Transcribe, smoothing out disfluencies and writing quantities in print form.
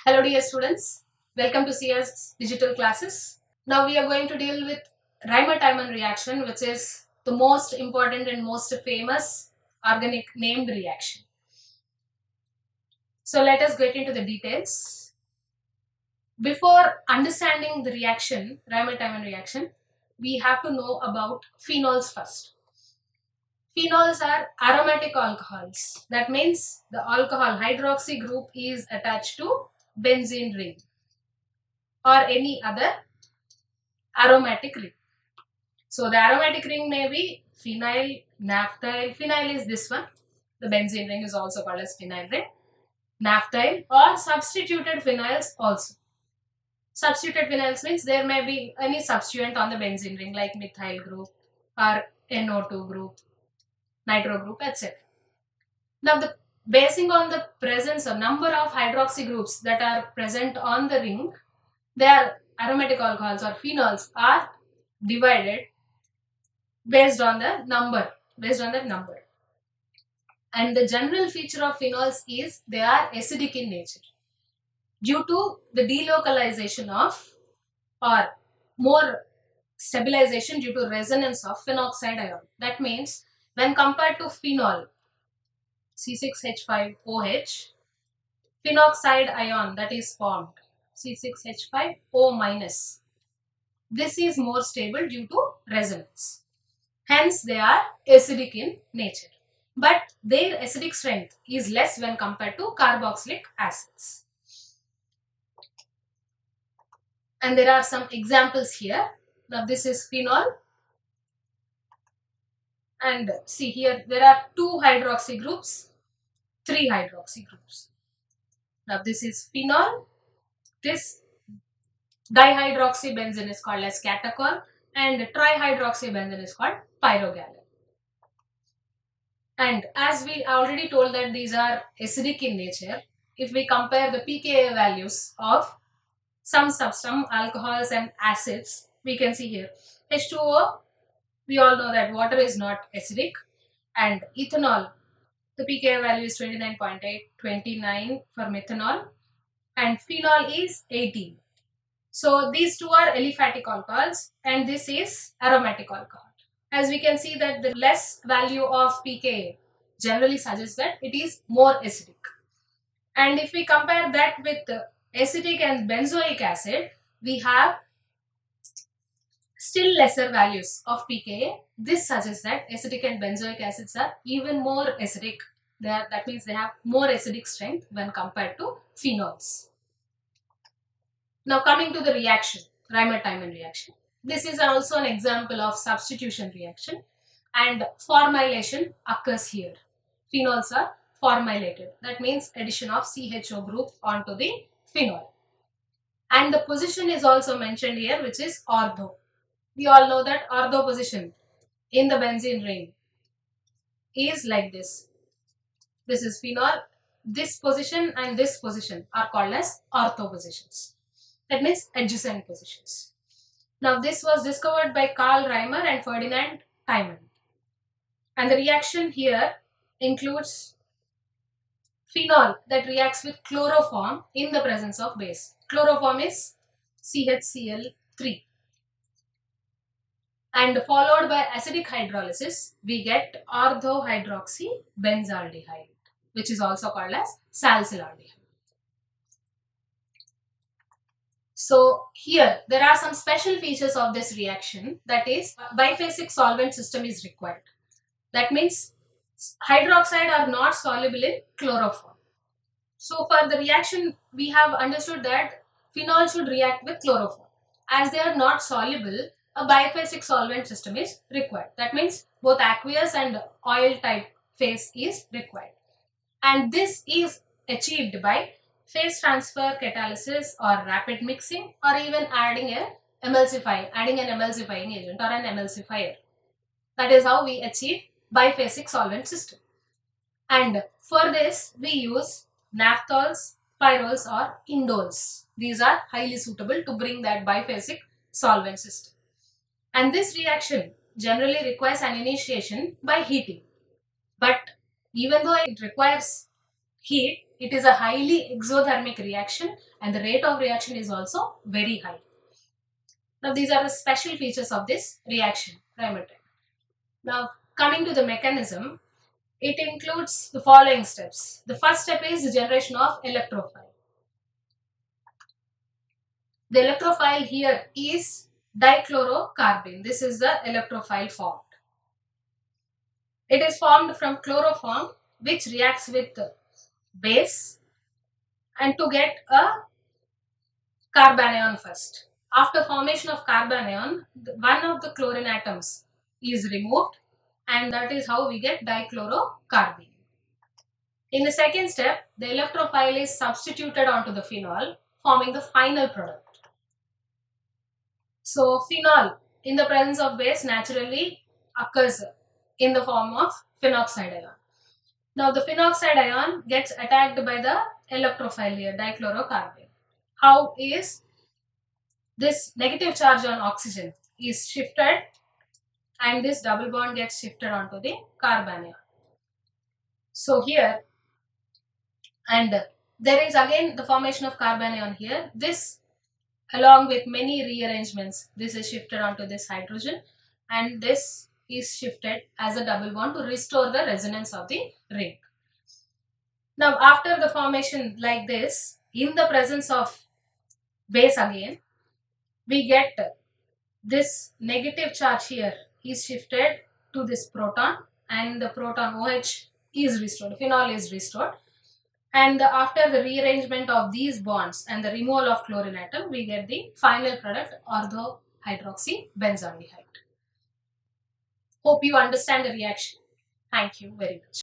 Hello dear students, welcome to CS Digital Classes. Now we are going to deal with Reimer-Tiemann reaction, which is the most important and most famous organic named reaction. So let us get into the details. Before understanding the reaction, Reimer-Tiemann reaction, we have to know about phenols first. Phenols are aromatic alcohols. That means the alcohol hydroxy group is attached to benzene ring or any other aromatic ring. So the aromatic ring may be phenyl, naphthyl. Phenyl is this one. The benzene ring is also called as phenyl ring. Naphthyl or substituted phenyls also. Substituted phenyls means there may be any substituent on the benzene ring like methyl group or NO2 group, nitro group, etc. Now basing on the presence or number of hydroxy groups that are present on the ring, their aromatic alcohols or phenols are divided based on the number. And the general feature of phenols is they are acidic in nature due to the delocalization of or more stabilization due to resonance of phenoxide ion. That means when compared to phenol C6H5OH, phenoxide ion that is formed C6H5O minus, this is more stable due to resonance. Hence they are acidic in nature. But their acidic strength is less when compared to carboxylic acids. And there are some examples here. Now this is phenol. And see here, there are 2 hydroxy groups, 3 hydroxy groups. Now this is phenol. This dihydroxybenzene is called as catechol and trihydroxybenzene is called pyrogallon. And as we already told that these are acidic in nature, if we compare the pKa values of some alcohols and acids, we can see here H2O, we all know that water is not acidic, and ethanol, the pKa value is 29.8, 29 for methanol, and phenol is 18. So these two are aliphatic alcohols and this is aromatic alcohol. As we can see that the less value of pKa generally suggests that it is more acidic. And if we compare that with acetic and benzoic acid, we have still lesser values of pKa. This suggests that acetic and benzoic acids are even more acidic. That means they have more acidic strength when compared to phenols. Now coming to the reaction, Reimer-Tiemann reaction. This is also an example of substitution reaction and formylation occurs here. Phenols are formilated. That means addition of CHO group onto the phenol. And the position is also mentioned here, which is ortho. We all know that ortho position in the benzene ring is like this. This is phenol. This position and this position are called as ortho positions. That means adjacent positions. Now this was discovered by Carl Reimer and Ferdinand Tiemann. And the reaction here includes phenol that reacts with chloroform in the presence of base. Chloroform is CHCl3. And followed by acidic hydrolysis, we get orthohydroxybenzaldehyde, which is also called as salicylaldehyde. So here there are some special features of this reaction, that is biphasic solvent system is required. That means hydroxide are not soluble in chloroform. So for the reaction we have understood that phenol should react with chloroform. As they are not soluble, a biphasic solvent system is required. That means both aqueous and oil type phase is required. And this is achieved by phase transfer catalysis or rapid mixing or even adding an emulsifying agent or an emulsifier. That is how we achieve biphasic solvent system. And for this we use naphthols, pyrols or indoles. These are highly suitable to bring that biphasic solvent system. And this reaction generally requires an initiation by heating. But even though it requires heat, It is a highly exothermic reaction and the rate of reaction is also very high. Now these are the special features of this reaction, Raymartin. Now coming to the mechanism, it includes the following steps. The first step is the generation of electrophile. The electrophile here is dichlorocarbene. This is the electrophile formed. It is formed from chloroform which reacts with base and to get a carbanion first. After formation of carbanion, one of the chlorine atoms is removed and that is how we get dichlorocarbene. In the second step, the electrophile is substituted onto the phenol, forming the final product. So phenol in the presence of base naturally occurs in the form of phenoxide ion. Now the phenoxide ion gets attacked by the electrophile here, dichlorocarbene. How is this negative charge on oxygen is shifted and this double bond gets shifted onto the carbanion. So here, and there is again the formation of carbanion here. This along with many rearrangements, this is shifted onto this hydrogen and this is shifted as a double bond to restore the resonance of the ring. Now after the formation like this, in the presence of base again, we get this negative charge here is shifted to this proton and the proton OH is restored, phenol is restored. And after the rearrangement of these bonds and the removal of chlorine atom, we get the final product orthohydroxybenzoaldehyde. Hope you understand the reaction. Thank you very much.